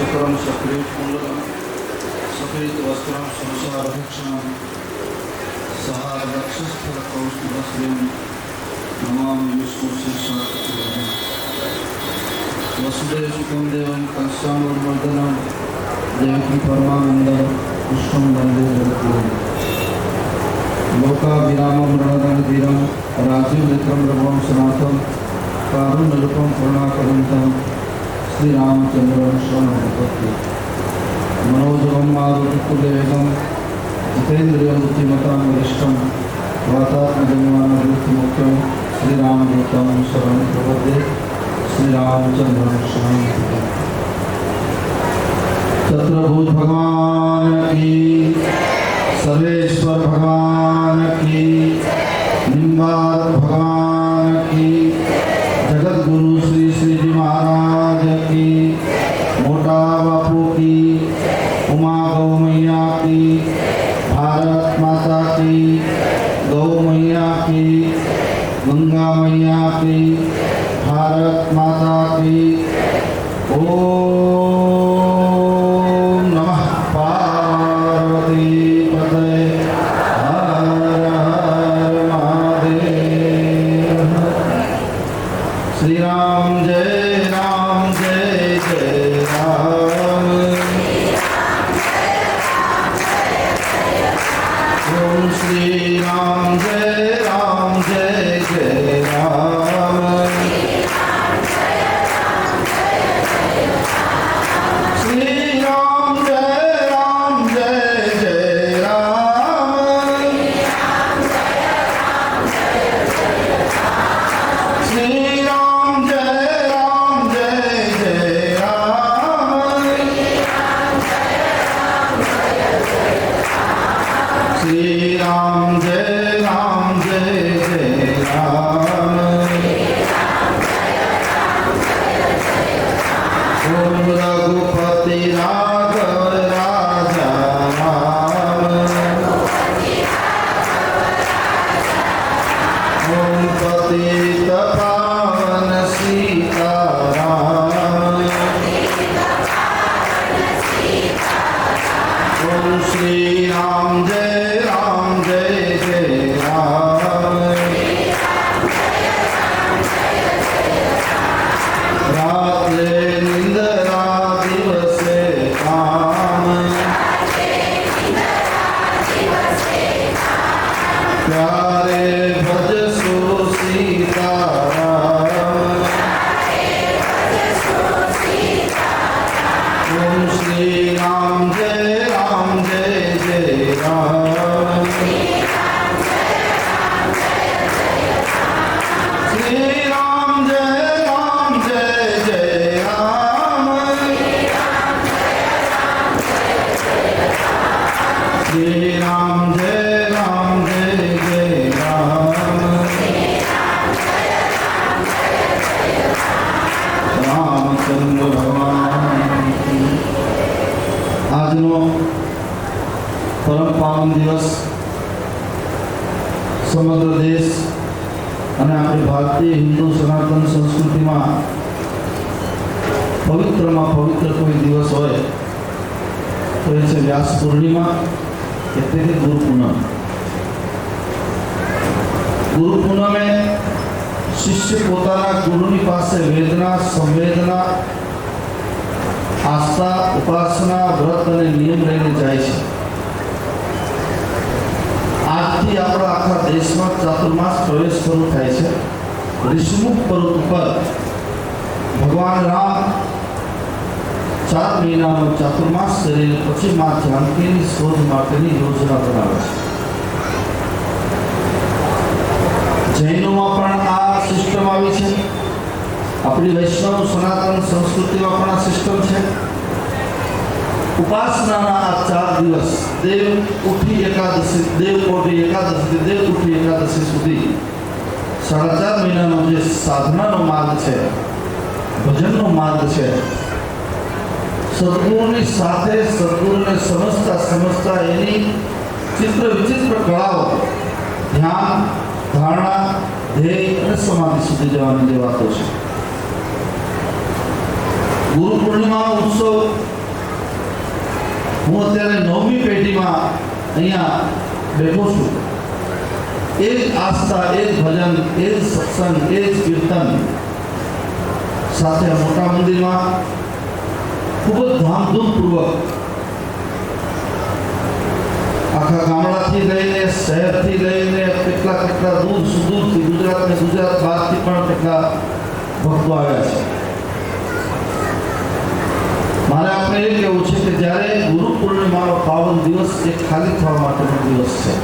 चक्रम सक्रिय कुंडलम सफेद वस्त्रम संसारभक्षणम सहारक्षस्थल कौस्तुभश्रीम नमामि विष्णुशीर्षात्मकं वसुदेव सुतं देवं कंसानुमर्दनं देवकी परमानन्दं कृष्णं वन्दे जगद्गुरुं लोकाभिरामं रणरणधीरं राजीवनेत्रं रघुवंशं सनातनं कारुण्यरूपं करुणाकरन्तं श्रीरामचन्द्रं शरणं मनोजवं मारुतितुल्यवेगं जितेन्द्रियं बुद्धिमतां वरिष्ठं वातात्मजन्मानवृत्तिमुख्यं श्रीरामदूतं शरणं प्रपद्ये श्रीरामचन्द्रं शरणं चतुर्भुज भगवान की सर्वेश्वर भगवान की निम्बार भगवान की जगद्गुरु श्री श्रीजी महाराज की मोटा बापू की उमा गौ मैया की भारत माता की गौ मैया की गंगा मैया की भारत माता की ओम नमः पार्वती पतये हर हर महादेव। श्री राम जय जय राम। ओम श्री राम जय जय राम। श्री राम जय जय राम। श्री राम जय जय राम। श्री राम जय जय राम। ओम रघुपति राघव राजा राम। ओम पतित पावन सीताराम। ओम श्री राम जय जय राम। रात ले निंद्रा दिवसे काम। प्यारे भजसो सीताराम। ओम श्री राम जय जय राम। श्री राम जय जय राम। श्री राम जय जय राम। रामचंद्र भगवान की આજનો પરમ પાવન દિવસ સમગ્ર દેશ અને આપણી ભારતીય હિન્દુ સનાતન સંસ્કૃતિમાં પવિત્રમાં પવિત્ર કોઈ દિવસ હોય તો એ છે વ્યાસ પૂર્ણિમા એટલે કે ગુરુ પૂનમ। ગુરુ પૂનમે શિષ્ય પોતાના ગુરુની પાસે વેદના સંવેદના આસ્થા ઉપાસના વ્રત અને નિયમ લઈને જાય છે। આજથી આપણા આખા દેશમાં ચાતુર્માસ પ્રવેશ શરૂ થાય છે। ઋષિમુખ પર્વત ઉપર ભગવાન રામ 4 મહિનાનો ચાતુર્માસ કરીને પછી માં જાનકીની શોધ માટેની યોજના બનાવે છે। જૈનોમાં પણ આ સિસ્ટમ આવી છે। આપણી વૈષ્ણવ સનાતન સંસ્કૃતિમાં પણ આ સિસ્ટમ છે। ઉપાસનાના આ 4 દિવસ દેવઉઠી એકાદશી દેવકોટી એકાદશી દેવઉઠી એકાદશી સુધી 4.5 મહિનાનો જે સાધનાનો માર્ગ છે ભજનનો માર્ગ છે સદગુરુની સાથે સદગુરુને સમજતા એની ચિત્ર વિચિત્ર કળાઓ ધ્યાન ધારણા ધ્યેય અને સમાધિ સુધી જવાની જે વાતો છે ગુરુ પૂર્ણિમાનો ઉત્સવ હું અત્યારે 9મી પેઢીમાં અહીંયા બેઠો છું. એ જ આસ્થા, એ જ ભજન, એ જ સત્સંગ, એ જ કીર્તન સાથે મોટા મંદિરમાં ખૂબ જ ધામધૂમપૂર્વક આખા ગામડાથી લઈને શહેરથી લઈને કેટલા દૂર સુદૂરથી ગુજરાત બહારથી પણ કેટલા ભક્તો આવ્યા છે. મારે આપણે એ કહેવું છે કે જ્યારે ગુરુ પૂર્ણિમાનો પાવન દિવસ એ ખાલી થવા માટેનો દિવસ છે.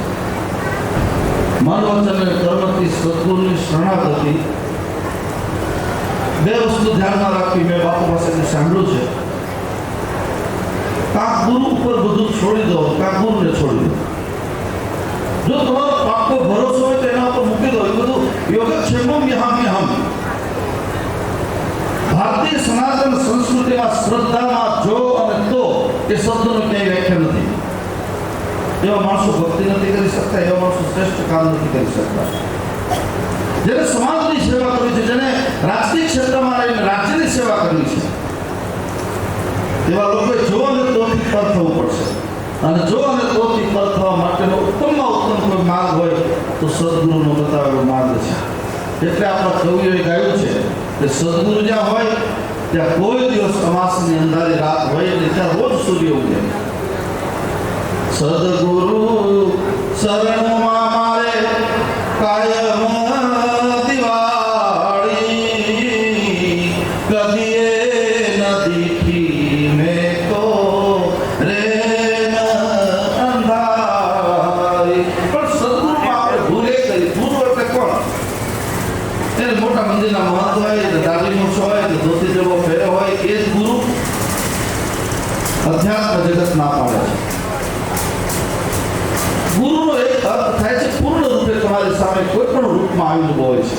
મન વચન અને કર્મથી સદગુરુની શરણાગતિ બે વસ્તુ ધ્યાનમાં રાખી મેં બાપુ પાસેથી સાંભળ્યું છે. કાંક ગુરુ ઉપર બધું છોડી દો, કાંક ગુરુને છોડી દો. જો તમારો પાકો ભરોસો હોય તો એના ઉપર મૂકી દો. એ બધું યોગક્ષેમમ યહામ્યહમ. ભારતીય સનાતન સંસ્કૃતિમાં શ્રદ્ધામાં જો અને તો એ શબ્દનો ક્યાંય વ્યાખ્યા નથી. એવા માણસો ભક્તિ નથી કરી શકતા, એવા માણસો શ્રેષ્ઠ કામ નથી કરી શકતા. જેને સમાજની સેવા કરવી છે, જેને રાજકીય ક્ષેત્રમાં રહીને રાજ્યની સેવા કરવી છે, એવા લોકોએ જો અને તોથી પર થવું પડશે. અને જો અને તોથી પર થવા માટેનો ઉત્તમમાં ઉત્તમ કોઈ માર્ગ હોય તો સદગુરુનો બતાવેલો માર્ગ છે. એટલે આપણા કવિઓએ ગાયું છે કે સદગુરુ જ્યાં હોય ત્યાં કોઈ દિવસ અમાસની અંધારી રાત હોય અને ત્યાં રોજ સૂર્ય ઉગે. સદગુરુ શરણમાં મારે કાયમ દિવાળી, કદીએ ન દીઠી મેં તો રે અંધારી. પણ સદગુરુમાં આપણે ભૂલે કરી. ગુરુ એટલે કોણ? એને મોટા મંદિરના મહંત હોય, દાઢી મૂછ હોય, ધોતી જેવો ફેરો હોય, એ જ ગુરુ. અધ્યાત્મ જગત ના પાડે છે. ગુરુનો એક અર્થ થાય છે પૂર્ણ રૂપે તમારી સામે કોઈ પણ રૂપમાં આવેલું હોય છે.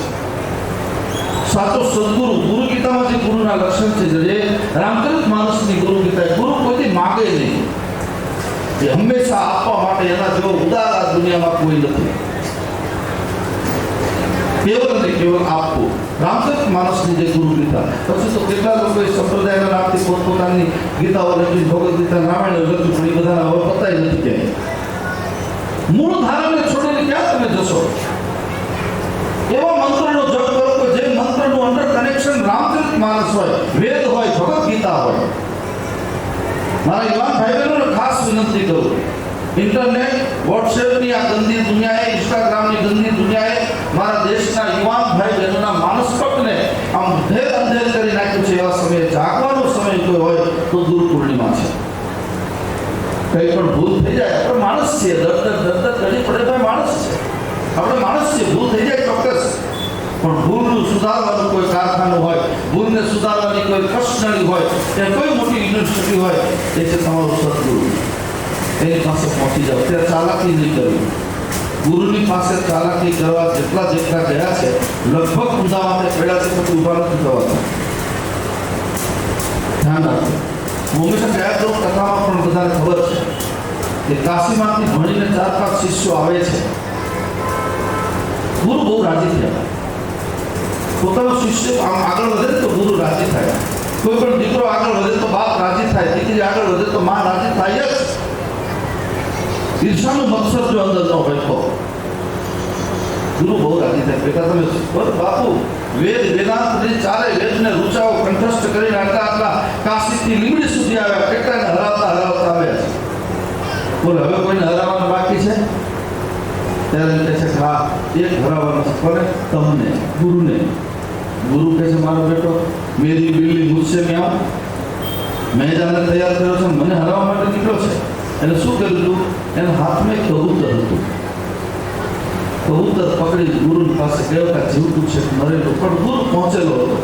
સાચો સદગુરુ, ગુરુ ગીતામાં જે ગુરુના લક્ષણ છે, જે રામચરિત માનસની ગુરુ ગીતા, ગુરુ કોઈથી માગે નહીં. એ હંમેશા આપવા માટે એના જેવો ઉદાર આ દુનિયામાં કોઈ નથી. કેવલ ને કેવલ આપવું. રામચરિત માનસની જે ગુરુ ગીતા, પછી તો કેટલા લોકોએ સંપ્રદાયના નામથી પોતપોતાની ગીતાઓ લખી, ભગવદ ગીતા, રામાયણ લખ્યું, પણ એ બધાના હવે પતાય નથી ક્યાંય. મૂળ ધારાને છોડીને ક્યાં તમે જશો? એવા મંત્રનો જપ કરો કે જે મંત્રનું અંડર કનેક્શન રામચરિત માનસ હોય, વેદ હોય, ભગવદ ગીતા હોય. મારા યુવાન ભાઈ બહેનોને ખાસ વિનંતી કરું, ઇન્ટરનેટ, વોટ્સએપની આ ગંદી દુનિયાએ, ઇન્સ્ટાગ્રામની ગંદી દુનિયાએ મારા દેશના યુવાન ભાઈ બહેનોના માનસપટને આમ અંધેર કરી નાખ્યું છે. એવા સમયે જાગવાનો સમય કોઈ હોય તો ગુરુ પૂર્ણિમા છે. કઈ પણ ભૂલ થઈ જાય, આપણે માણસ છીએ, દર્દ ઘડી પડે ભાઈ માણસ છે, આપણે માણસ છીએ, ભૂલ થઈ જાય ચોક્કસ. પણ ભૂલનું સુધારવાનું કોઈ કારખાનું હોય, ભૂલને સુધારવાની કોઈ કષ્ટનળી હોય, ત્યાં કોઈ મોટી યુનિવર્સિટી હોય, એ છે તમારું સદગુરુ. એની પાસે પહોંચી જાઓ. ત્યાં ચાલાકી નહીં કરવી. ગુરુની પાસે ચાલાકી કરવા જેટલા ગયા છે, લગભગ ઊંધા માટે પડ્યા છે, પછી ઊભા નથી થવાતા. ધ્યાન રાખજો. હું હંમેશા કયા તો કથામાં પણ બધાને ખબર છે કે કાશીમાંથી ભણીને 4-5 શિષ્યો આવે છે. ગુરુ બહુ રાજી થયા. પોતાનો શિષ્ય આમ આગળ વધે તો ગુરુ રાજી થાય. કોઈ પણ દીકરો આગળ વધે તો બાપ રાજી થાય, દીકરી આગળ વધે તો માં રાજી થાય જ. ઈર્ષાનું મકસદ જો અંદર ન હોય તો ગુરુ બહુ રાજી થાય. બેટા તમે બાપુ વેદ વેદાંતની ચારે વેદને રૂચાઓ કંઠસ્થ કરીને આટલા કાશીથી લીમડી સુધી આવ્યા, કેટલાને હરાવતા આવ્યા છે. બોલે હવે કોઈને હરાવવાનું બાકી છે? ત્યારે કહે છે હા, એક હરાવવાનું છે. કોને? તમને, ગુરુને. ગુરુ કહે છે મારો બેટો મેરી બિલ્લી મુझसे में आओ, મેં જાને તૈયાર કર્યો છે, મને હરાવવા માટે નીકળ્યો છે. એને શું કર્યું હતું? એના હાથમાં એક કબૂતર હતું. કબૂતર પકડી ગુરુ પાસે ગયો કે જીવતું છે, મરેલું. પણ ગુરુ પહોંચેલો હતો,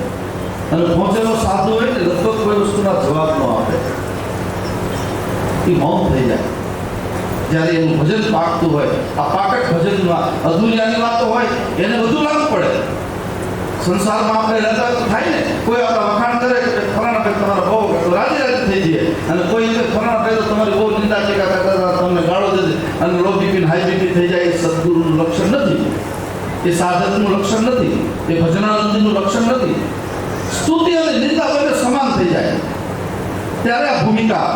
અને પહોંચેલો સાધુ હોય ને લગભગ કોઈ વસ્તુના જવાબ ન આપે, એ મૌન થઈ જાય. જ્યારે એનું ભજન પાકતું હોય, આ પાકટ ભજનમાં અધૂરિયાની વાતો હોય, એને બધું લાગુ પડે. સંસારમાં આપણે રહેતા તો થાય ને, કોઈ આપણા વખાણ કરે કે ફલાણા ભાઈ તમારો બહુ રાજી થઈ જઈએ, અને કોઈ ફલાણા ભાઈ તો તમારી બહુ નિંદા ટીકા કરતા તમને ગાળો દે અને લો બીપી હાઈ બીપી થઈ જાય. એ સદગુરુનું લક્ષણ નથી, એ સાધકનું લક્ષણ નથી, એ ભજનાનંદનું લક્ષણ નથી. સ્તુતિ અને નિંદા બંને સમાન થઈ જાય ત્યારે આ ભૂમિકા.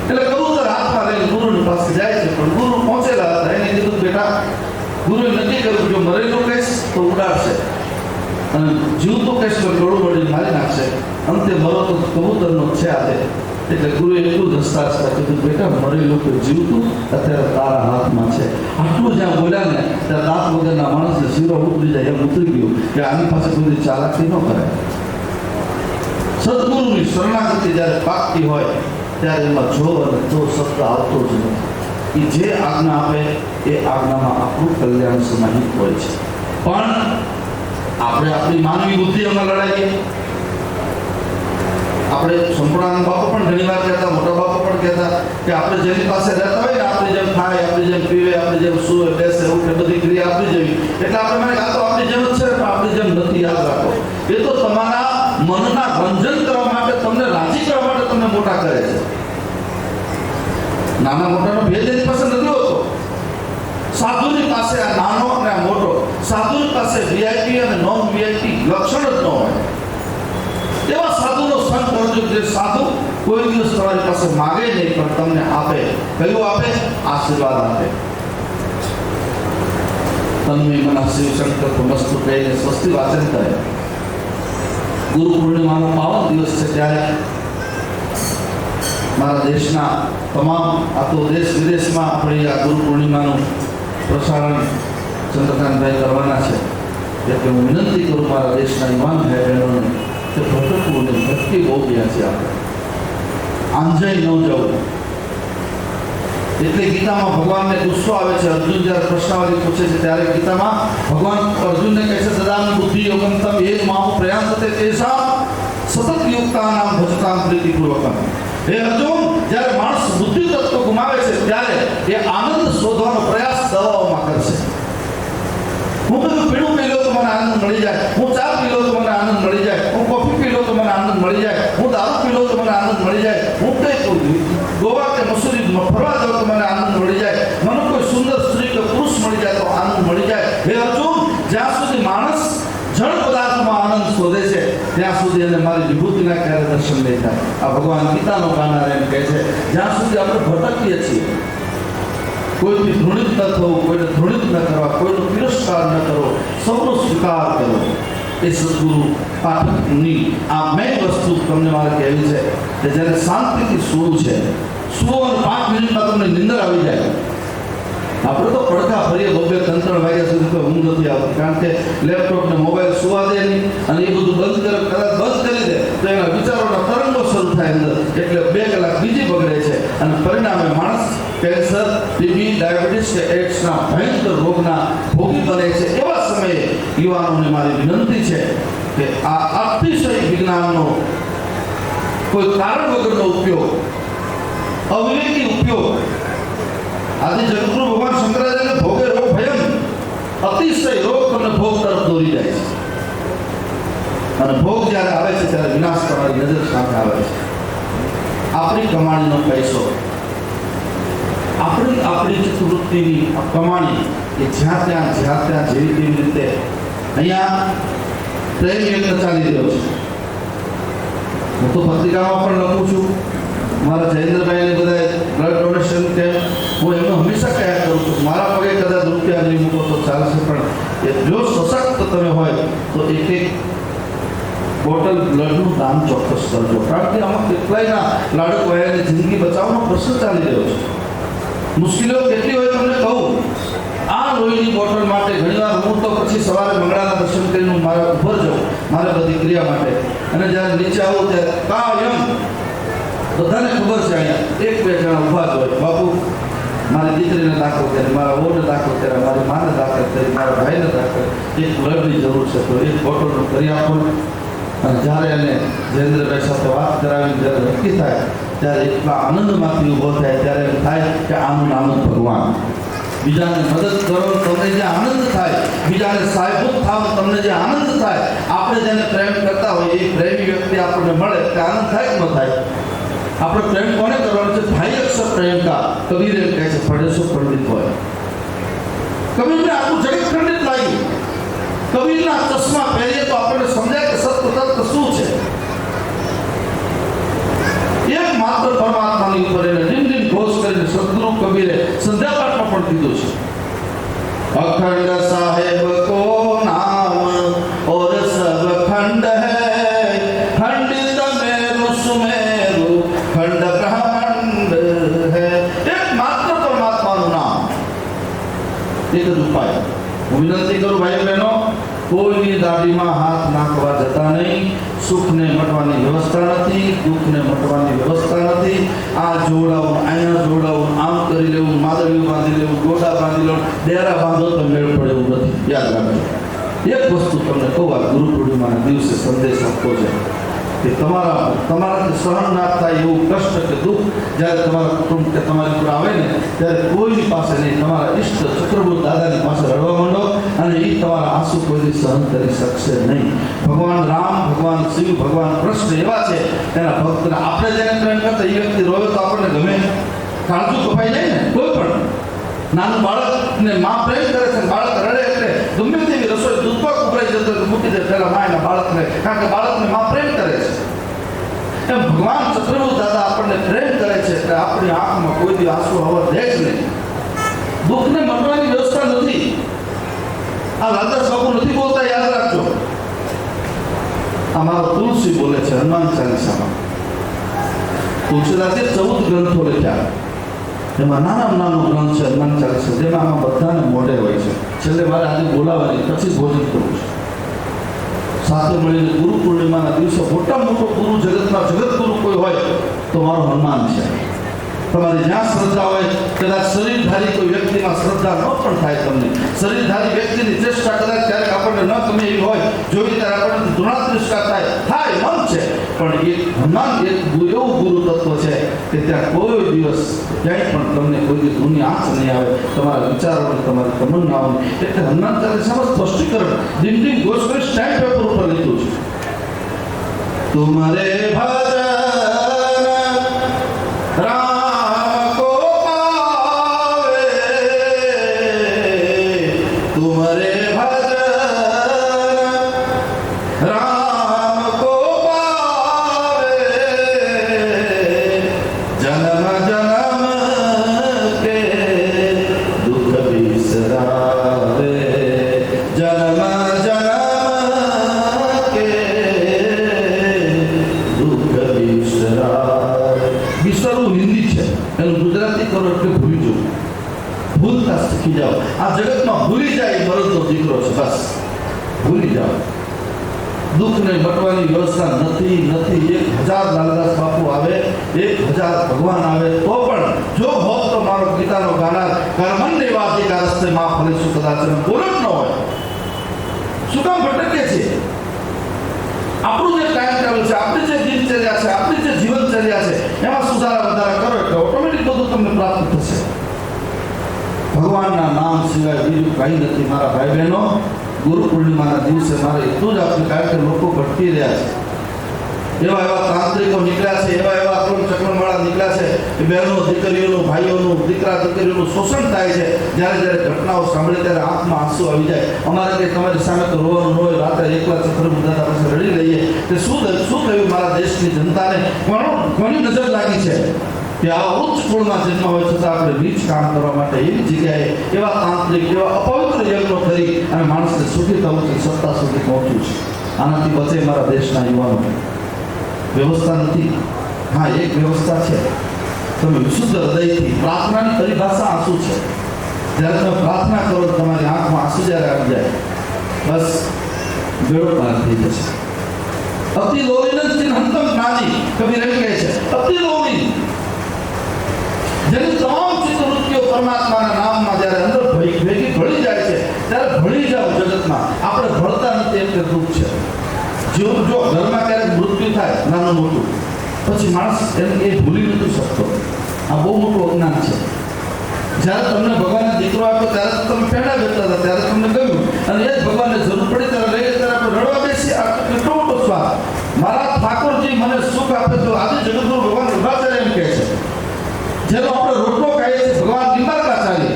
એટલે કબૂતર હાથમાં લઈને ગુરુની પાસે જાય છે, પણ ગુરુ પહોંચેલા હતા. એને કીધું બેટા, ગુરુએ નક્કી કર્યું જો મરેલું કહીશ તો ઉડાડશે અને જીવતું કહીશ તો ગળું વળીને મારી નાખશે. અંતે મરો તો કબૂતરનો છે આજે. એટલે ગુરુએ એટલું જ હસતા હસતા કીધું બેટા, મરેલું કે જીવતું અત્યારે તારા હાથમાં છે. આટલું જ્યાં બોલ્યા ને ત્યાં દાંત વગરના માણસને શીરો ઉતરી જાય એમ ઉતરી ગયું કે આની પાસે કોઈ ચાલાકી ન કરાય. સદગુરુની શરણાગતિ જ્યારે પાકતી હોય ત્યારે એમાં જો અને જો શબ્દ આવતો જ નથી. એ જે આજ્ઞા આપે એ આજ્ઞામાં આપણું કલ્યાણ સમાહિત હોય છે. પણ આપણે આપણી માનવી બુદ્ધિ એમાં લડાઈએ. આપણે સંપૂર્ણાનંદ બાપુ પણ ઘણી વાર કહેતા, મોટા બાપુ પણ કહેતા કે આપણે જેની પાસે રહેતા હોય ને, આપણે જેમ ખાય, આપણે જેમ પીવે, આપણે જેમ સૂવે, બેસે, ઉઠે, બધી ક્રિયા આપણી જેવી. એટલે આપણે મને આ તો આપણી જેમ જ છે, પણ આપણી જેમ નથી. યાદ રાખો, એ તો તમારા મનના રંજન કરવા માટે, તમને રાજી કરવા માટે તમને મોટા કરે છે. નાના મોટાનો ભેદ એની પાસે નથી હોતો. સાધુની પાસે આ નાનો અને આ મોટો, સાધુની પાસે વીઆઈપી અને નોન વીઆઈપી લક્ષણ જ ન હોય. એવા સાધુનો સંગ કરજો જે સાધુ કોઈ દિવસ તમારી પાસે માગે નહીં, પણ તમને આપે. કયું આપે? આશીર્વાદ આપે. તન્મે મનઃ શિવ શંકર મસ્તુ કહીને સ્વસ્તિ વાચન કરે. ગુરુ પૂર્ણિમાનો પાવન દિવસ છે ત્યારે મારા દેશના તમામ, આ તો દેશ વિદેશમાં આપણી આ ગુરુ પૂર્ણિમાનું પ્રસારણ ચંદ્રકાંતભાઈ કરવાના છે. એટલે હું વિનંતી કરું મારા દેશના યુવાન ભાઈ બહેનોને કે ભટકવું ને ભટકી બહુ ગયા છે. આપણે આંજાઈ ન જવું. એટલે ગીતામાં ભગવાનને ગુસ્સો આવે છે. અર્જુન જ્યારે પ્રશ્નાવલી પૂછે છે ત્યારે ગીતામાં ભગવાન અર્જુનને કહે છે દદામિ બુદ્ધિ યોગમ તમ એ માહુ પ્રયાસતે તેષાં સતત યુક્તાનામ ભજતામ પ્રીતિપૂર્વકમ. હે અર્જુન, જ્યારે માણસ બુદ્ધિ તત્વ ગુમાવે છે ત્યારે એ આનંદ શોધવાનો પ્રયાસ દવાઓમાં કરશે. હું બધું પીણું પી લો તો મને આનંદ મળી જાય, હું ચા પી લો તો મને આનંદ મળી જાય, હું કોફી પી લો તો મને આનંદ મળી જાય, હું દારૂ પી લો તો મને આનંદ મળી જાય, હું કંઈ ગોવા કે મસૂરી ફરવા જાઉં તો મને આનંદ મળી જાય, મને કોઈ સુંદર સ્ત્રી કે પુરુષ મળી જાય તો આનંદ મળી જાય. હે અર્જુન, જ્યાં સુધી માણસ જળ પદાર્થમાં આનંદ શોધે છે ત્યાં સુધી એને મારી વિભૂતિના ક્યારે દર્શન નહીં થાય. આ ભગવાન ગીતાનો ગાનાર એમ કહે છે જ્યાં સુધી આપણે ભટકીએ છીએ, કોઈથી ધૃણિત ન થવું, કોઈને ધૃણિત ન કરવા, કોઈનો તિરસ્કાર ન કરો, સૌનો સ્વીકાર કરો. એ સદગુરુ પાઠકની આ મેં વસ્તુ તમને મારે કહેવી છે કે જ્યારે શાંતિથી સૂવું છે, સૂવો અને 5 મિનિટમાં તમને નિંદર આવી જાય. આપણે તો પડખા ફરીએ 2-3 વાગ્યા સુધી તો ઊંઘ નથી આવતી, કારણ કે લેપટોપ ને મોબાઈલ સુવા દે નહીં અને એ બધું બંધ કરે. કદાચ બંધ કરી દે તો એના વિચારોના તરંગો શરૂ થાય અંદર, એટલે 2 કલાક બીજી બગડે છે અને પરિણામે માણસ કેન્સર, ટીબી, ડાયાબિટીસ કે એડ્સના ભયંકર રોગના ભોગી બને છે. એવા સમયે યુવાનોને મારી વિનંતી છે કે આ અતિશય વિજ્ઞાનનો કોઈ કારણ વગરનો ઉપયોગ, અવિવેકી ઉપયોગ, આજે જગતગુરુ ભગવાન શંકરાચાર્ય ભોગે રોગ ભયમ, અતિશય રોગ તમને ભોગ તરફ દોરી જાય છે. અને ભોગ જ્યારે આવે છે ત્યારે વિનાશ તમારી નજર સામે આવે છે. આપણી કમાણીનો પૈસો, આપણી ચિત્તવૃત્તિની કમાણી એ જ્યાં ત્યાં જેવી તેવી રીતે અહીંયા પ્રેમ યજ્ઞ ચાલી રહ્યો છે. હું તો પત્રિકામાં પણ લખું છું, મારા જયેન્દ્રભાઈને બધા બ્લડ ડોનેશન કેમ્પ, હું એમને હંમેશા કહ્યા કરું છું મારા પગે કદાચ રૂપિયા નહીં મૂકો તો ચાલશે, પણ એટલો સશક્ત તમે હોય તો એક બોટલ બ્લડનું દાન ચોક્કસ કરજો. કારણ કે આમાં કેટલાયના લાડકો એને જિંદગી બચાવવાનો પ્રશ્ન ચાલી રહ્યો છે. મુશ્કેલીઓ કેટલી હોય તમને કહું. આ લોહીની બોટલ માટે ઘણીવાર હું તો પછી સવારે મંગળાના દર્શન કરીને મારે ઉપર જાઉં મારે બધી ક્રિયા માટે, અને જ્યારે નીચે આવું ત્યારે કાયમ બધાને ખબર છે અહીંયા 1-2 જણા ઊભા જ હોય. બાપુ મારી દીકરીને દાખલ કરી, મારા વહુને દાખલ કર્યા, મારી માને દાખલ કરી, મારા ભાઈને દાખલ, એક બ્લડની જરૂર છે તો એક બોટલનું કરી આપો. અને જ્યારે એને જયેન્દ્રભાઈ સાથે વાત કરાવીને જ્યારે નક્કી થાય ત્યારે એટલા આનંદમાંથી ઊભો થાય ત્યારે એમ થાય કે આનું નામ જ ભગવાન. બીજાને મદદ કરો તમને જે આનંદ થાય, બીજાને સહાયભૂત થાવ તમને જે આનંદ થાય, આપણે જેને પ્રેમ કરતા હોય એ પ્રેમી વ્યક્તિ આપણને મળે કે આનંદ થાય કે ન થાય. આપણે પ્રેમ કોને કરવાનો છે? ભાઈ અક્ષર પ્રેમ કા. કબીર એમ કહે છે પડેશો પંડિત હોય. કબીરને આખું જગત ખંડિત લાગ્યું. કબીરના ચશ્મા પહેરીએ તો આપણને સમજાય કે સત્ય તત્વ શું છે? એકમાત્ર પરમાત્માની ઉપર એને નિંદિન ઘોષ કરીને સદગુરુ કબીરે સંધ્યાપાઠમાં પણ કીધું છે, અખંડ સાહેબ કો નામ और सब खंड है, खंडित मेरु सुमेरु खंड ब्रह्मांड है। एकमात्र परमात्माનું નામ, એક જ ઉપાય। હું વિનંતી કરું ભાઈ બહેનો, કોઈની દાઢીમાં હાથ નાખવા જતા નહીં। સુખને મટવાની વ્યવસ્થા નથી, દુઃખને મટવાની વ્યવસ્થા નથી। આ જોડાવું, અહીંયા જોડાવું, આમ કરી લેવું, માદળીઓ બાંધી લેવું, ગોડા બાંધી લેવું, ડેરા બાંધો તો મેળ પડે એવું નથી। યાદ રાખજો, એક વસ્તુ તમને કહું, આ ગુરુ પૂર્ણિમાના દિવસે સંદેશ આપવો છે કે તમારાથી સહન ના થાય એવું કષ્ટ કે દુઃખ જ્યારે તમારા કુટુંબ કે તમારી ઉપર આવે ને, ત્યારે કોઈની પાસે નહીં, તમારા ઈષ્ટ ચક્રવર્તી દાદાની પાસે રડવા માંડો, અને એ તમારા આંસુ કોઈની સહન કરી શકશે નહીં। ભગવાન રામ, ભગવાન શિવ, ભગવાન કૃષ્ણ એવા છે, એના ભક્તને આપણે જેને પ્રેમ કરતા એ વ્યક્તિ રોવે તો આપણને ગમે, કાળજું કપાઈ જાય ને। કોઈ પણ નાનું બાળકને માં પ્રેમ કરે છે, બાળક રડે એટલે ગમે તેવી રસોઈ દૂધમાં ઉભરાઈ જતો મૂકી દે પહેલા માં એના બાળકને, કારણ કે બાળકને માં પ્રેમ કરે છે। એમ ભગવાન ચક્રવર્તી દાદા આપણને પ્રેમ કરે છે એટલે આપણી આંખમાં કોઈ દી આંસુ આવવા દે જ નહીં। દુઃખને મટવાની વ્યવસ્થા નથી। આ લાલદાસ બાપુ નથી બોલતા, યાદ રાખજો। અમારો તુલસી બોલે છે હનુમાન ચાલીસામાં। તુલસીદાસે 14 ગ્રંથો લખ્યા, એમાં નાનો ગ્રંથ છે હનુમાન ચાલીસા, જેમાં આમાં બધાને મોઢે હોય છે। છેલ્લે મારે આજે બોલાવવાની, પછી ભોજન કરવું છે। સાથે મળીને ગુરુ પૂર્ણિમાના દિવસે મોટા મોટો ગુરુ જગતના જગતગુરુ કોઈ હોય તો મારો હનુમાન છે। તમારી જ્યાં શ્રદ્ધા હોય, કદાચ શરીરધારી કોઈ વ્યક્તિમાં શ્રદ્ધા ન પણ થાય તમને, શરીરધારી વ્યક્તિની ચેષ્ટા કદાચ ક્યારેક આપણને ન ગમે એવી હોય, જોઈ ત્યારે આપણને ધૃણાતિરસ્કાર થાય, મન છે, પણ એક હનુમાન એક એવું ગુરુ તત્વ છે કે ત્યાં કોઈ દિવસ ક્યાંય પણ તમને કોઈ ધૂની આંચ નહીં આવે, તમારા વિચારોને, તમારી તમન્નાઓને। એટલે હનુમાન ચાલીસામાં સ્પષ્ટીકરણ દિન ઘોષ કરી સ્ટેમ્પ પેપર ઉપર લીધું છે, તુમરે ભજન રામ આ જગતમાં ભૂલી જાય મરદનો દીકરો છે, બસ ભૂલી જાઓ। દુઃખને મટવાની વ્યવસ્થા નથી। 1000 લાલદાસ બાપુ આવે, 1000 ભગવાન આવે તો પણ જો હોત તો મારો ગીતાનો ગાનાર કર્મન દેવાધિકાર રસ્તે માં ફરીશું કદાચ બોલ જ ન હોય। શું કામ ભટકે છે? આપણું જે ટાઈમ ટેબલ છે, આપણી જે દિનચર્યા છે, આપણી જે જીવનચર્યા છે, એમાં સુધારા વધારા કરો એટલે ઓટોમેટિક બધું તમને પ્રાપ્ત થશે। ભગવાનના નામ સિવાય બીજું કંઈ નથી મારા ભાઈ બહેનો। ગુરુ પૂર્ણિમાના દિવસે મારે એટલું જ આપવું, કારણ કે લોકો ભટકી રહ્યા છે। એવા તાંત્રિકો નીકળ્યા છે, એવા ચક્રવાળા નીકળ્યા છે, એ બહેનો દીકરીઓનું, ભાઈઓનું, દીકરા દીકરીઓનું શોષણ થાય છે। જ્યારે ઘટનાઓ સાંભળે ત્યારે આંખમાં આંસુ આવી જાય। અમારે કંઈ તમારી સામે તો રોવાનું ન હોય, રાત્રે એકલા ચક્રવર્તી દાદા પાસે રડી લઈએ કે શું થયું મારા દેશની જનતાને, કોની નજર લાગી છે કે આ ઉચ્ચ કુળમાં જન્મ હોય છતાં આપણે નીચ કામ કરવા માટે એવી જગ્યાએ એવા તાંત્રિક, એવા અપવિત્ર યજ્ઞો કરી અને માણસને સુખી થવું છે, સત્તા સુધી પહોંચ્યું છે। આનાથી બચે મારા દેશના યુવાનો। વ્યવસ્થા નથી, હા એક વ્યવસ્થા છે, તમે વિશુદ્ધ હૃદયથી, પ્રાર્થનાની પરિભાષા આંસુ છે। જ્યારે તમે પ્રાર્થના કરો તમારી આંખમાં આંસુ જ્યારે આવી જાય, બસ બેડો પાર થઈ જશે। અતિ લોલીન ચિહ્નંતમ જ્ઞાની કબીર એમ કહે છે, અતિ લોલી જેની તમામ ચિત્તવૃત્તિઓ પરમાત્માના નામમાં જ્યારે અંદર ભેગી ભળી જાય છે, ત્યારે ભળી જાવ જગતમાં। આપણે ભળતા નથી એટલે દુઃખ છે। જો ઘરમાં ક્યારેક મૃત્યુ થાય નાનું મોટું, પછી માણસ એ ભૂલી નથી શકતો। આ બહુ મોટું અજ્ઞાન છે। જ્યારે તમને ભગવાનને દીકરો આપ્યો ત્યારે તમે પેડા બેઠા હતા, ત્યારે તમને ગમ્યું, અને એ જ ભગવાનને જરૂર પડી ત્યારે લઈએ ત્યારે આપણે રડવા બેસી। આ કેટલો મોટો સ્વાદ! મારા ઠાકોરજી મને સુખ આપે તો આજે જગતગુરુ ભગવાન રૂપાચાર્ય એમ કહે છે, જેનો આપણે રોટલો ખાઈએ છીએ ભગવાન નિંબાર્કાચાર્ય।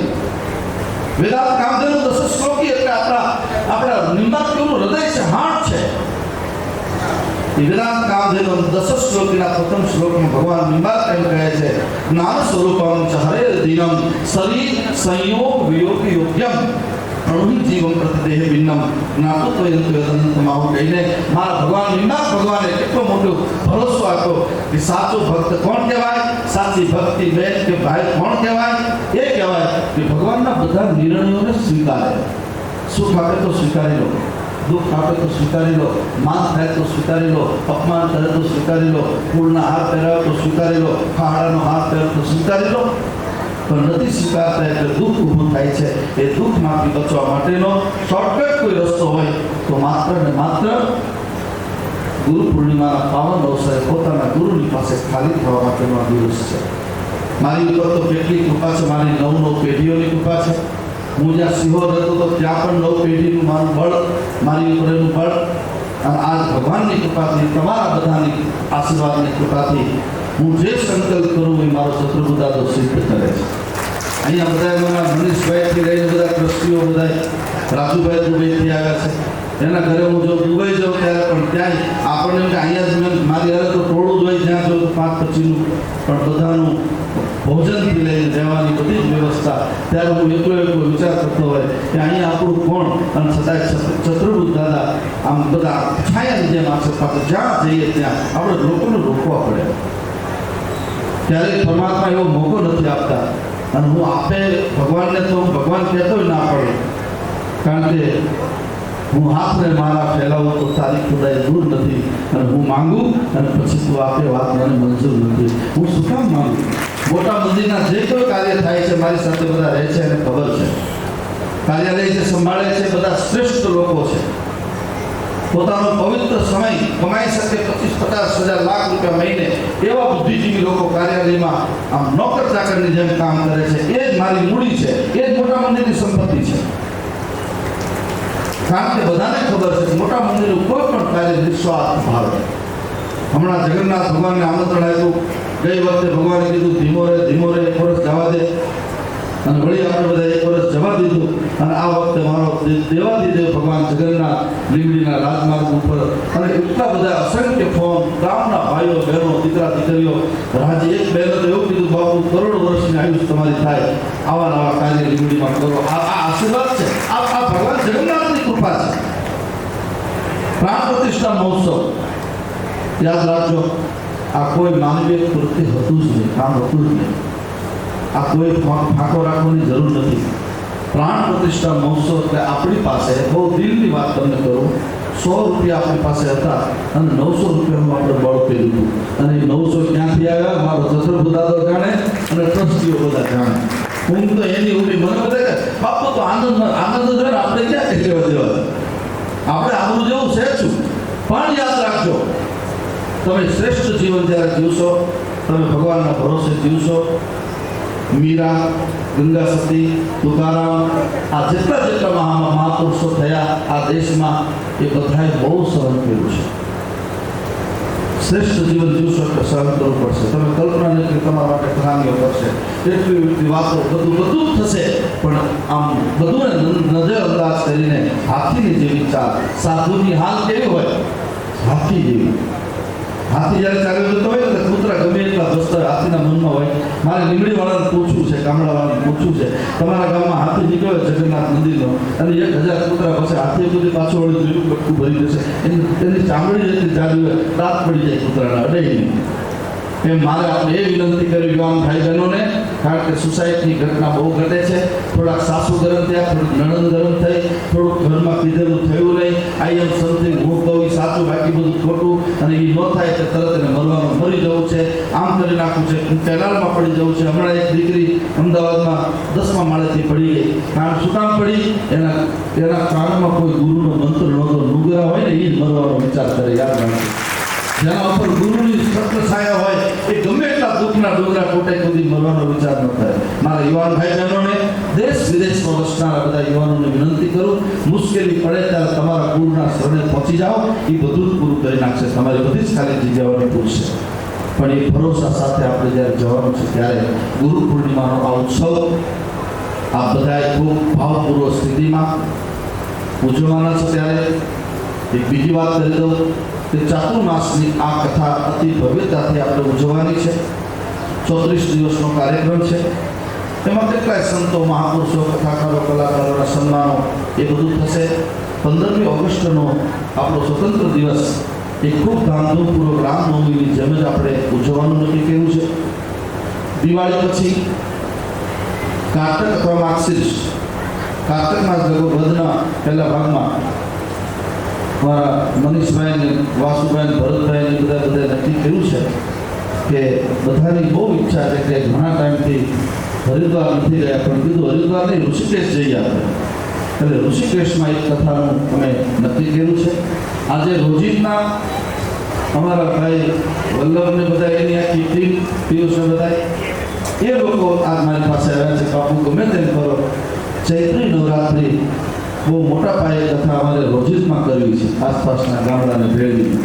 વેદાંત કામધેનુ 10 શ્લોકી એટલે આપણા નિંબાર્કનું હૃદય છે, હાર્ટ છે। એ વેદાંત કામધેનુ 10 શ્લોકના પ્રથમ શ્લોકમાં ભગવાન નિંબાર્ક એમ કહે છે, જ્ઞાન સ્વરૂપમ ચ હરે દિનમ શરીર સંયોગ વિયોગ યોગ્યમ અણુ જીવન પ્રતિદેહ ભિન્નમ જ્ઞાતત્વયંત વેદનંતમાં કહીને મારા ભગવાન નિંબાર્ક ભગવાને કેટલો મોટો ભરોસો આપ્યો કે સાચો ભક્ત કોણ કહેવાય, સાચી ભક્તિ બેન કે ભાઈ કોણ કહેવાય? એ કહેવાય કે ભગવાનના બધા નિર્ણયોને સ્વીકારે. સુખ આપે તો સ્વીકારી લો, દુઃખ આપે તો સ્વીકારી લો, માન થાય તો સ્વીકારી લો, અપમાન કરે તો સ્વીકારી લો, ફૂલના હાર પહેરાવે તો સ્વીકારી લો, ખાડાનો હાર પહેરાવે તો સ્વીકારી લો. પણ નથી સ્વીકારતા એટલે દુઃખ ઊભું થાય છે. એ દુઃખમાંથી બચવા માટેનો શોર્ટકટ કોઈ રસ્તો હોય તો માત્ર ને માત્ર ગુરુ પૂર્ણિમાના પાવન અવસરે પોતાના ગુરુની પાસે ખાલી થવા માટેનો આ દિવસ છે. મારી ઉપર તો કેટલી કૃપા છે, મારી 9 પેઢીઓની કૃપા છે. હું જ્યાં સિહોર રહેતો તો ત્યાં પણ 9 પેઢીનું મારું બળ, મારી ઉપર એનું બળ. અને આજ ભગવાનની કૃપાથી, તમારા બધાની આશીર્વાદની કૃપાથી હું જે સંકલ્પ કરું એ મારો શત્રુઘ્ન દાદો સિદ્ધ કરે છે. અહીંયા બધા એમાં મનીષભાઈથી લઈને બધા ટ્રસ્ટીઓ, બધા રાજુભાઈ દુબઈથી આવ્યા છે. એના ઘરે હું જો દુબઈ જાઉં ત્યારે પણ ત્યાંય આપણને કે અહીંયા જ મારી હારે તો ટોળું જ હોય, જ્યાં જો 5-25નું પણ બધાનું ભોજનથી લઈને રહેવાની બધી જ વ્યવસ્થા. ત્યારે હું એકલો વિચાર કરતો હોય કે અહીંયા આપણું કોણ, અને છતાંય શત્રુઘ્ન દાદા આમ બધા છાયાની જેમ પાસે જ્યાં જઈએ ત્યાં આપણે લોકોને રોકવા પડે. ક્યારેક પરમાત્મા એવો મોકો નથી આપતા. અને હું આપે ભગવાનને તો ભગવાન કહેતો ના પડે, કારણ કે હું હાથને મારા ફેલાવું તો તારી ખુદાઈ દૂર નથી. અને હું માંગું અને પછી તું આપે વાત મને મંજૂર નથી. હું શું કામ માંગુ? મોટા મંદિરના જે કોઈ કાર્ય થાય છે, મારી સાથે બધા રહે છે એને ખબર છે. કાર્યાલય જે સંભાળે છે બધા શ્રેષ્ઠ લોકો છે. પોતાનો પવિત્ર સમય કમાઈ શકે 25-50 હજાર લાખ રૂપિયા મહિને એવા બુદ્ધિજીવી લોકો કાર્યાલયમાં આમ નોકર ચાકરની જેમ કામ કરે છે. એ જ મારી મૂડી છે, એ જ મોટા મંદિરની સંપત્તિ છે. કારણ કે બધાને ખબર છે મોટા મંદિરનું કોઈ પણ કાર્ય નિસ્વાર્થ ભાવે. હમણાં જગન્નાથ ભગવાનને આમંત્રણ આપ્યું. ગઈ વખતે ભગવાને કીધું ધીમો રહે, 1 વર્ષ જવા દે. અને વળી આપણે બધા 1 વર્ષ જવા દીધું. અને આ વખતે મારો દેવાદિદેવ ભગવાન જગન્નાથ લીંબડીના રાજમાર્ગ ઉપર અને એટલા બધા અસંખ્ય ફોન, ગામના ભાઈઓ બહેનો, દીકરા દીકરીઓ, રાજી એક બહેનો તો એવું કીધું, બાપુ કરોડ વર્ષની આયુષ તમારી થાય, આવા નવા કાર્ય લીંબડીમાં કરો. આ આશીર્વાદ છે, આ ભગવાન જગન્નાથની કૃપા છે. પ્રાણ પ્રતિષ્ઠા મહોત્સવ યાદ રાખજો, આ કોઈ માનવીય કૃત્ય હતું જ નહીં, કામ હતું જ નહીં. આ કોઈ ફાંકો રાખવાની જરૂર નથી. પ્રાણ પ્રતિષ્ઠા મહોત્સવ એટલે આપણી પાસે, બહુ દિલની વાત તમને કરું, 100 રૂપિયા આપણી પાસે હતા અને 900 રૂપિયાનું આપણે બળ કર્યું. અને એ 900 ક્યાંથી આવ્યા મારો શત્રુઘ્ન દાદો જાણે અને ટ્રસ્ટીઓ બધા જાણે. હું તો એની ઉભી મને બધા કે બાપુ તો આનંદ જોઈએ, આપણે ક્યાં કઈ લેવા દેવા, આપણે આપણું જેવું છે છું. પણ યાદ રાખજો, તમે શ્રેષ્ઠ જીવન જ્યારે જીવશો, તમે ભગવાનના ભરોસે જીવશો. મીરા, ગંગા સતી, તુકારામ, આ જેટલા મહાપુરુષો થયા આ દેશમાં, એ બધાએ બહુ સહન કર્યું છે. શ્રેષ્ઠ જીવન જીવશો એટલે સહન કરવું પડશે. તમે કલ્પના નથી, તમારા માટે કહાનીઓ કરશે, એટલી વાતો, બધું થશે. પણ આમ બધુંને નજરઅંદાજ કરીને હાથીની જેવી ચાલ. સાધુની હાલ કેવી હોય? હાથી જેવી. હાથી જ્યારે ચાલ્યો જતો હોય ને કૂતરા ગમે એટલા દોસ્ત હાથીના મનમાં હોય. મારે લીંબડી વાળાને પૂછવું છે, ગામડાવાળાને પૂછવું છે, તમારા ગામમાં હાથી નીકળ્યો જગન્નાથ મંદિરનો અને 1000 કૂતરા પાસે હાથી બધી પાછું વળી જોયું કટકું ભરી જશે, એની ચામડી જેટલી ચાલી હોય, રાત પડી જાય કૂતરાના અડે નહીં. એમ મારે આપણે એ વિનંતી કરી યુવાન ભાઈ બહેનોને, કારણ કે સોસાયટીની ઘટના બહુ ઘટે છે. થોડાક સાસુ ગરમ થયા, થોડીક નણંદ ગરમ થઈ, થોડુંક ઘરમાં કીધેલું થયું નહીં. આઈ એમ સમથિંગ, હું કહું એ સાચું, બાકી બધું ખોટું. અને એ ન થાય તો તરત એને મરવાનું, મરી જવું છે, આમ કરી નાખવું છે, કેનાલમાં પડી જવું છે. હમણાં એક દીકરી અમદાવાદમાં 10મા માળેથી પડી ગઈ. કારણ શું કામ પડી? એના કાનમાં કોઈ ગુરુનો મંત્ર નહોતો. નુગરા હોય ને એ જ મરવાનો વિચાર કરે. યાદ રાખજો, જેના ઉપર ગુરુની સત્ય છાયા હોય એ ગમે એટલા દુઃખના ડોગરા કોટે સુધી મરવાનો વિચાર ન થાય. મારા યુવાન ભાઈ બહેનોને, દેશ વિદેશમાં વસનારા બધા યુવાનોને વિનંતી કરું, મુશ્કેલી પડે ત્યારે તમારા ગુરુના શરણે પહોંચી જાઓ. એ બધું જ પૂરું કરી નાખશે, તમારી બધી જ ખાલી જગ્યાઓને પૂછશે. પણ એ ભરોસા સાથે આપણે જ્યારે જવાનું છે ત્યારે ગુરુ પૂર્ણિમાનો આ ઉત્સવ આ બધાએ ખૂબ ભાવપૂર્વક સ્થિતિમાં ઉજવવાના છે. ત્યારે એક બીજી વાત કરી દઉં, કે ચાતુર્માસની આ કથા અતિ ભવ્યતાથી આપણે ઉજવવાની છે. 34 દિવસનો કાર્યક્રમ છે. એમાં કેટલાય સંતો, મહાપુરુષો, કથાકારો, કલાકારોના સન્માનો એ બધું થશે. 15મી ઓગસ્ટનો આપણો સ્વતંત્ર દિવસ એ ખૂબ ધામધૂમપૂર્વક રામનવમીની જેમ જ આપણે ઉજવવાનું નક્કી કર્યું છે. દિવાળી પછી કારતક અથવા માગશીર્ષ, કારતક માસ લગભગ વધના પહેલા ભાગમાં મારા મનીષભાઈને, વાસુભાઈને, ભરતભાઈને બધા નક્કી કર્યું છે કે બધાની બહુ ઈચ્છા છે કે ઘણા ટાઈમથી હરિદ્વાર નથી ગયા, પણ કીધું હરિદ્વાર નહીં, ઋષિકેશ જઈએ આપણે. એટલે ઋષિકેશમાં એક કથાનું અમે નક્કી કર્યું છે. આજે રોજીના અમારા ભાઈ વલ્લભને બધા, એની આખી ટીમ, પિયુષને બધા, એ લોકો આજ મારી પાસે આવ્યા છે. બાપુ ગમે તેમ કરો, ચૈત્રી નવરાત્રિ બહુ મોટા પાયે કથા અમારે રોજીમાં કરવી છે, આસપાસના ગામડાને ભેળવી.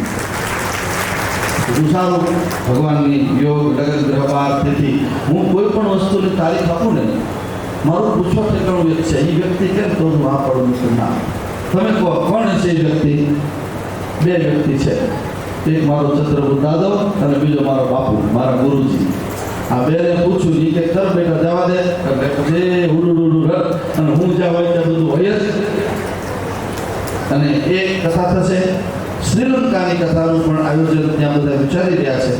સારું, ભગવાનની યોગ લગ્ન ગ્રહ બાર તેથી હું કોઈ પણ વસ્તુની તારીખ આપું ને, મારું પૂછવા ઠેકાણું એક છે, એ વ્યક્તિ કેમ તો હું આ પડું છું? ના, તમે કહો કોણ છે એ વ્યક્તિ? 2 વ્યક્તિ છે. એક મારો ચંદ્રગુપ્ત દાદો અને બીજો મારો બાપુ, મારા ગુરુજી. આ બેને પૂછું, એ કે કર બેટા જવા દે, એટલે પછી ઉડું રર, અને હું જ્યાં હોય ત્યાં બધું હોય જ. અને એક કથા થશે. શ્રીલંકાની કથાનું પણ આયોજન ત્યાં બધા વિચારી રહ્યા છે.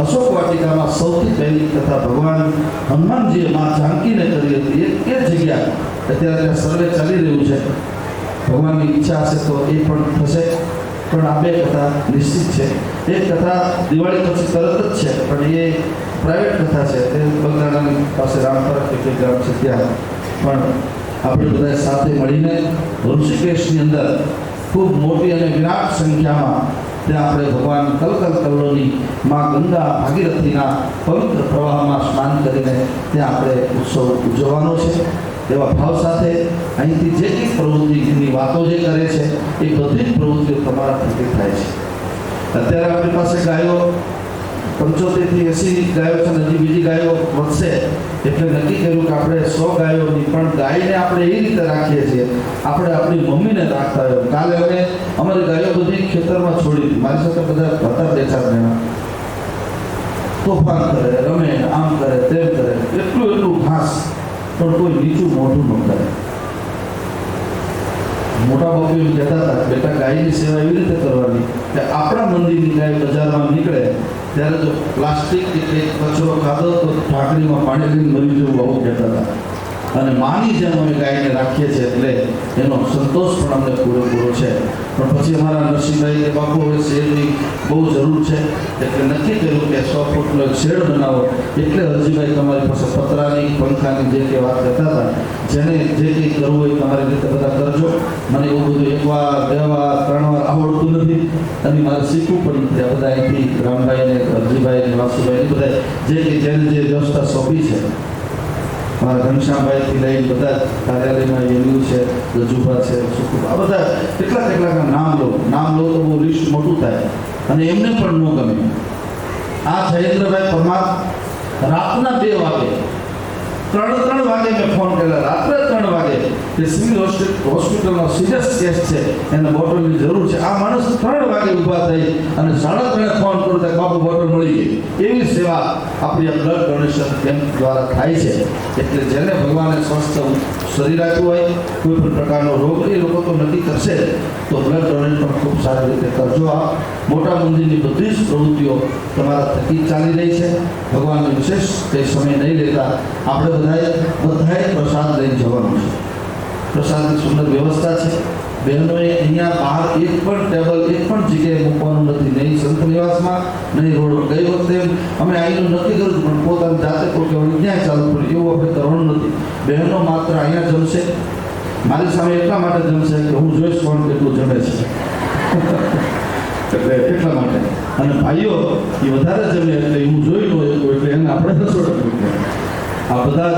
અશોક વાટિકામાં સૌથી પહેલી કથા ભગવાન હનુમાનજીએ મા જાનકીને કરી હતી. એ જગ્યા અત્યારે ત્યાં સર્વે ચાલી રહ્યું છે. ભગવાનની ઈચ્છા હશે તો એ પણ થશે. પણ આ 2 કથા નિશ્ચિત છે. એક કથા દિવાળી પછી તરત જ છે, પણ એ પ્રાઇવેટ કથા છે. તે બગદાણાની પાસે રામપરા કે ગામ છે, ત્યાં પણ આપણે બધા સાથે મળીને ઋષિકેશની અંદર ખૂબ મોટી અને વિરાટ સંખ્યામાં ત્યાં આપણે ભગવાન કલકલ કલ્લોની મા ગંગા ભાગીરથીના પવિત્ર પ્રવાહમાં સ્નાન કરીને ત્યાં આપણે ઉત્સવ ઉજવવાનો છે. એવા ભાવ સાથે અહીંથી જે કંઈ પ્રવૃત્તિની વાતો જે કરે છે એ બધી જ પ્રવૃત્તિઓ તમારા થકી થાય છે. અત્યારે આપણી પાસે ગાયો 75 થી 80 ગાયો છે, હજી બીજી ગાયો વધશે. એટલે નક્કી કર્યું કે આપણે 100 ગાયોની, પણ ગાયને આપણે એ રીતે રાખીએ છીએ આપણે આપણી મમ્મીને રાખતા હોય. કાલે અમે અમારી ગાયો બધી ખેતરમાં છોડી હતી. મારી સાથે બધા હતા 2-4 જણા. તોફાન કરે, રમે, આમ કરે, તેમ કરે, એટલું ઘાસ, પણ કોઈ નીચું મોઢું ન કરે. મોટા બાપુ એમ કહેતા હતા, બેટા ગાયની સેવા એવી રીતે કરવાની કે આપણા મંદિરની ગાય બજારમાં નીકળે ત્યારે જો પ્લાસ્ટિક કે કંઈક કચરો ખાધો તો ઢાંકણીમાં પાણી લઈને મરી જવું, આવું કહેતા હતા. અને માની જેમ અમે ગાયને રાખીએ છીએ એટલે એનો સંતોષ પણ અમને પૂરેપૂરો છે. પણ પછી અમારા નરસિંહભાઈ કે બાપુ હવે શેડની બહુ જરૂર છે, એટલે નક્કી કર્યું કે 100 ફૂટનો એક શેડ બનાવો. એટલે હરજીભાઈ તમારી પાસે પતરાની, પંખાની જે કે વાત કહેતા હતા, જેને જે કંઈ કરવું હોય તમારી રીતે બધા કરજો. મને એવું બધું 1 વાર, 2 વાર, 3 વાર આવડતું નથી અને મારે શીખવું પડ્યું. ત્યાં બધા અહીંથી રામભાઈને, હરજીભાઈને, વાસુભાઈને બધા જે કંઈ જેને જે વ્યવસ્થા સોંપી છે, મારા ઘનશ્યામભાઈથી લઈને બધા કાર્યાલયમાં એમનું છે, રજુભા છે, સુખુભા, આ બધા કેટલાના નામ લો તો બહુ લિસ્ટ મોટું થાય અને એમને પણ ન ગમે. આ જયેન્દ્રભાઈ પરમાર રાતના 2 વાગે, 3 વાગે મેં ફોન કરેલા, રાત્રે 3 વાગે કે સિવિલ હોસ્પિટલનો સિરિયસ કેસ છે, એને બોટલની જરૂર છે. આ માણસ 3 વાગે ઊભા થઈ અને 3:30 ફોન કરો તો બાપુ બોટલ મળી ગઈ. એવી સેવા આપણી આ બ્લડ ડોનેશન કેમ્પ દ્વારા થાય છે. એટલે જેને ભગવાને સ્વસ્થ શરીર આપ્યું હોય, કોઈ પણ પ્રકારનો રોગ એ લોકો તો નક્કી કરશે, તો બ્લડ ડોનેટ પણ ખૂબ સારી રીતે કરજો. આ મોટા મંદિરની બધી જ પ્રવૃત્તિઓ તમારા થકી ચાલી રહી છે. ભગવાનનો વિશેષ કંઈ સમય નહીં લેતા આપણે બધાએ પ્રસાદ લઈને જવાનું છે. પ્રસાદની સુંદર વ્યવસ્થા છે. બહેનોએ અહીંયા બહાર એક પણ ટેબલ, એક પણ જગ્યાએ મૂકવાનું નથી, નહીં સંત નિવાસમાં, નહીં રોડ. ગઈ વખતે અમે આવીને નક્કી કર્યું પણ પોતાની જાતે કોઈ ક્યાંય ચાલુ પડ્યું, એવું આપણે કરવાનું નથી. બહેનો માત્ર અહીંયા જમશે. મારી સામે એટલા માટે જમશે કે હું જોઈશ કોણ કેટલું જમે છે, એટલે એટલા માટે. અને ભાઈઓ એ વધારે જમે એટલે હું જોઈ લો એટલે એને આપણે રસોડા. આ બધા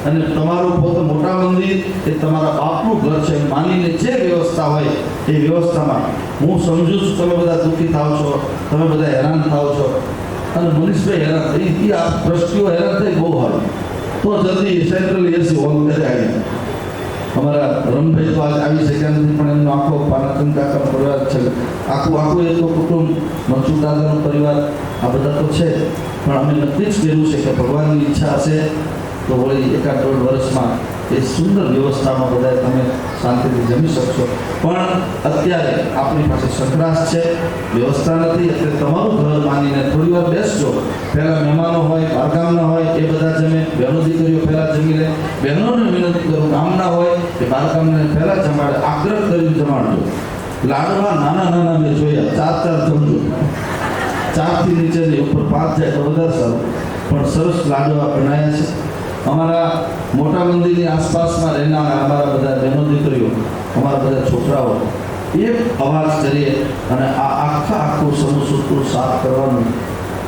અને તમારું પોતે મોટા મંદિર એ તમારા બાપનું ઘર છે માનીને જે વ્યવસ્થા હોય એ વ્યવસ્થામાં હું સમજુ છું. તમે બધા દુઃખી થાવ છો, તમે બધા હેરાન થાવ છો, અને મનીષભાઈ હેરાન થઈ, આ દ્રષ્ટિઓ હેરાન થઈ બહુ સારું. તો જલ્દી સેન્ટ્રલ એસી હોલ ઘરે આવ્યા અમારા રમભાઈ તો આજ આવી શક્યા નથી, પણ એમનો આખો પાનાચંદ કાકા પરિવાર છે, આખું એ તો કુટુંબ, મનસુખ દાદાનો પરિવાર, આ બધા તો છે. પણ અમે નક્કી જ કર્યું છે કે ભગવાનની ઈચ્છા હશે તો વળી 1-1.5 વર્ષમાં એ સુંદર વ્યવસ્થામાં બધા તમે શાંતિથી જમી શકશો. પણ અત્યારે આપણી પાસે સંકરાશ છે, વ્યવસ્થા નથી. એટલે તમારું ઘર માનીને થોડી વાર બેસજો. પહેલાં મહેમાનો હોય, બહારગામના હોય, એ બધા જમે. બહેનો દીકરીઓ પહેલાં જમી લે. બહેનોને વિનંતી કરું, ગામના હોય કે બહારગામને પહેલાં જમાડે, આગ્રહ કરીને જમાડજો. લાડવા નાના નાના મેં જોયા, 4 જમજો. 4થી નીચે નહીં, ઉપર 5 જાય તો વધારે સારું. પણ સરસ લાડવા બનાવ્યા છે. અમારા મોટા મંદિરની આસપાસમાં રહેનારા અમારા બધા બહેનો દીકરીઓ, અમારા બધા છોકરાઓ એક અવાજ કરીએ અને આ આખું સમૂહ સૂત્ર સાફ કરવાનું.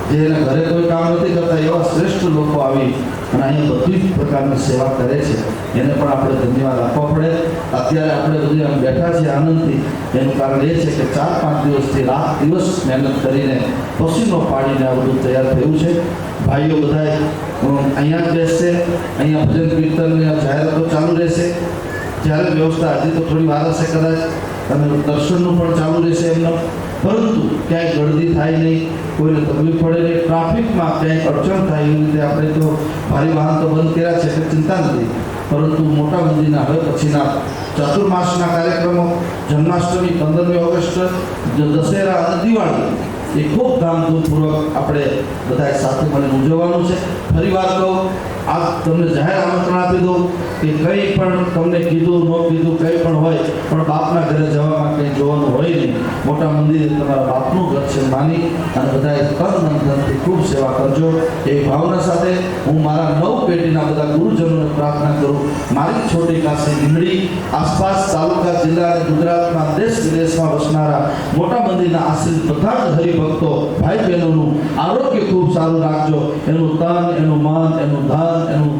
જે એના ઘરે કોઈ કામ નથી કરતા એવા શ્રેષ્ઠ લોકો આવી અને અહીંયા બધી જ પ્રકારની સેવા કરે છે. એને પણ આપણે ધન્યવાદ આપવા પડે. અત્યારે આપણે બધી આમ બેઠા છીએ આનંદથી. એનું કારણ એ છે કે 4-5 દિવસથી રાત દિવસ મહેનત કરીને પસીનો પાડીને આ બધું તૈયાર થયું છે. ભાઈઓ બધાએ અહીંયા જ બેસશે. અહીંયા ભજન કીર્તનની જાહેરાતો ચાલુ રહેશે. જ્યારે વ્યવસ્થા હજી તો થોડી વાર હશે કદાચ, અને દર્શનનું પણ ચાલુ રહેશે એમનો. પરંતુ ક્યાંય ગળદી થાય નહીં, કોઈને તકલીફ પડે નહીં, ટ્રાફિકમાં ક્યાંય અડચણ થાય એવી રીતે આપણે તો ભારે વાહન તો બંધ કર્યા છે એટલે ચિંતા નથી. પરંતુ મોટા મંદિરના હવે પછીના ચતુર્માસના કાર્યક્રમો, જન્માષ્ટમી, 15મી ઓગસ્ટ, દશેરા અને દિવાળી એ ખૂબ ધામધૂમપૂર્વક આપણે બધા સાથે મળીને ઉજવવાનું છે. ફરી વાર કહું, આ તમને જાહેર આમંત્રણ આપી દઉં કે કંઈ પણ તમને કીધું ન કીધું કંઈ પણ હોય, પણ બાપના ઘરે જવામાં કંઈ જોવાનું હોય નહીં. મોટા મંદિરે તમારા બાપનું ઘર છે માની અને બધાએ તન ધનથી ખૂબ સેવા કરજો. એ ભાવના સાથે હું મારા 9 પેઢીના બધા ગુરુજનોને પ્રાર્થના કરું. મારી છોટી કાશી લીંબડી આસપાસ તાલુકા, જિલ્લા અને ગુજરાતમાં દેશ વિદેશમાં વસનારા મોટા મંદિરના આશ્રિત બધા જ હરિભક્તો ભાઈ બહેનોનું આરોગ્ય ખૂબ સારું રાખજો. એનું તન, એનું મન, એનું ધન, એનું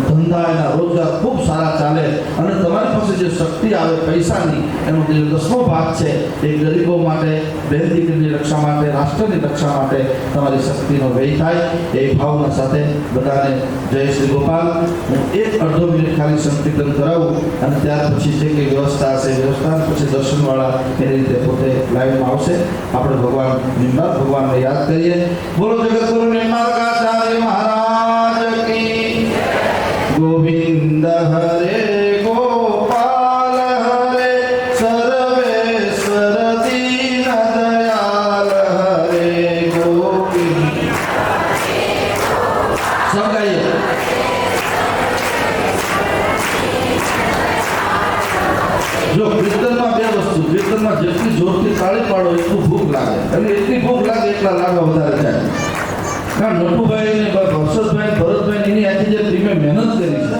ધંધા, એના રોજગાર ખૂબ સારા ચાલે અને તમારી પાસે જે શક્તિ આવે પૈસાની, એનો જે 10મો ભાગ છે એ ગરીબો માટે, બહેન દીકરીની રક્ષા માટે, રાષ્ટ્રની રક્ષા માટે તમારી શક્તિનો વ્યય થાય. એ ભાવના સાથે બધાને જય શ્રી ગોપાલ. હું 1-1.5 મિનિટ ખાલી સંકીર્તન કરાવું અને ત્યાર પછી જે કંઈ વ્યવસ્થા હશે વ્યવસ્થા, પછી દર્શનવાળા એની રીતે પોતે લાઈવમાં આવશે. આપણે ભગવાન નિમ્બાર્ક ભગવાનને યાદ કરીએ. બોલો જગતગુરુ નિમ્બાર્કાચાર્ય મહારાજ કી. ગોવિંદ હરે ગોપાલ હરે સર્વેશ્વર દીન દયાલ હરે ગોવિંદ. સબ ગાઈએ. જો કીર્તનમાં 2 વસ્તુ, કીર્તનમાં જેટલી જોરથી તાળી પાડો એટલું ભૂખ લાગે, અને એટલી ભૂખ લાગે એટલા લાડવા વધારે થાય. કારણ નટુભાઈ ને હર્ષદભાઈ, ભરતભાઈ એની આખી જે ટીમે મહેનત કરી છે.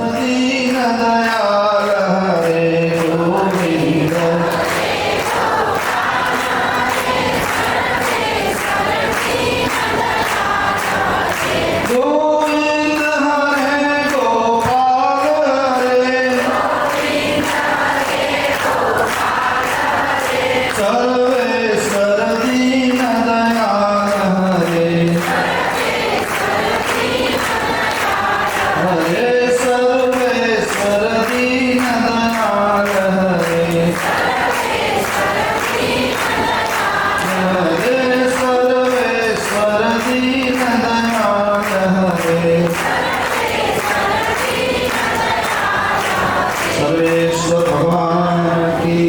सर्वेश्वर भगवान की,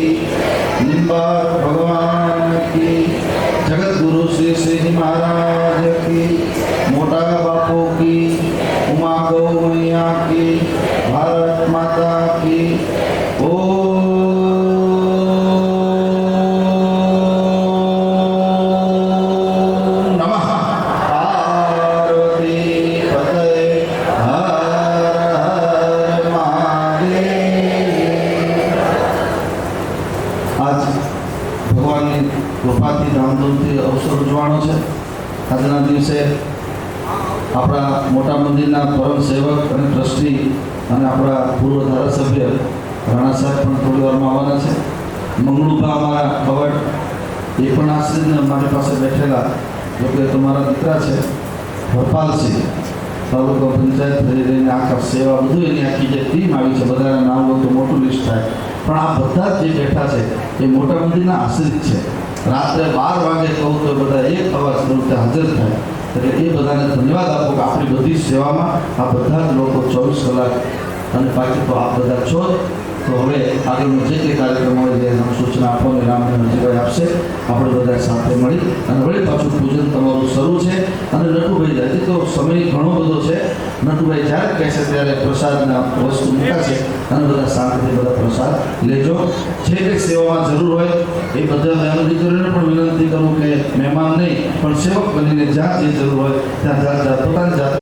निम्बार्क भगवान की, जगत गुरु श्री श्री महाराज की, मोटा बापू की, उमा गौ मैया की, भारत माता की. કૃપાથી ધામધૂમથી અવસર ઉજવાનો છે. આજના દિવસે આપણા મોટા મંદિરના પરમ સેવક અને ટ્રસ્ટી અને આપણા પૂર્વ ધારાસભ્ય રાણા સાહેબ પણ થોડી વારમાં આવવાના છે. મંગળુભા અમારા કવડ એ પણ આશ્રિતને અમારી પાસે બેઠેલા, જોકે તમારા દીકરા છે હરપાલસિંહ, તાલુકા પંચાયત થઈ રહીને આખા સેવા બધું એની આખી જે ટીમ આવી છે બધાના નામ લો તો મોટું લિસ્ટ થાય, પણ આ બધા જ જે બેઠા છે એ મોટા મંદિરના આશ્રિત છે. રાત્રે 12 વાગે કહું તો બધા 1 અવાજ સ્વરૂપે હાજર થાય. એટલે એ બધાને ધન્યવાદ આપો કે આપણી બધી સેવામાં આ બધા જ લોકો 24 કલાક, અને બાકી તો આપ બધા છો જ. તો હવે આગળનો જે કંઈ કાર્યક્રમ હોય તે સૂચના આપોને રામને હરજીભાઈ આપશે. આપણે બધા સાથે મળી અને વળી પાછું પૂજન તમારું શરૂ છે. અને નટુભાઈ હજી તો સમય ઘણો બધો છે. નટુભાઈ જ્યારે કહેશે ત્યારે પ્રસાદના વસ્તુ મૂકાશે અને બધા શાંતિથી બધા પ્રસાદ લેજો. જે કંઈ સેવામાં જરૂર હોય એ બધા મહેમાન દીકરીઓને પણ વિનંતી કરું કે મહેમાન નહીં પણ સેવક બનીને જ્યાં જે જરૂર હોય ત્યાં પોતાની જાતે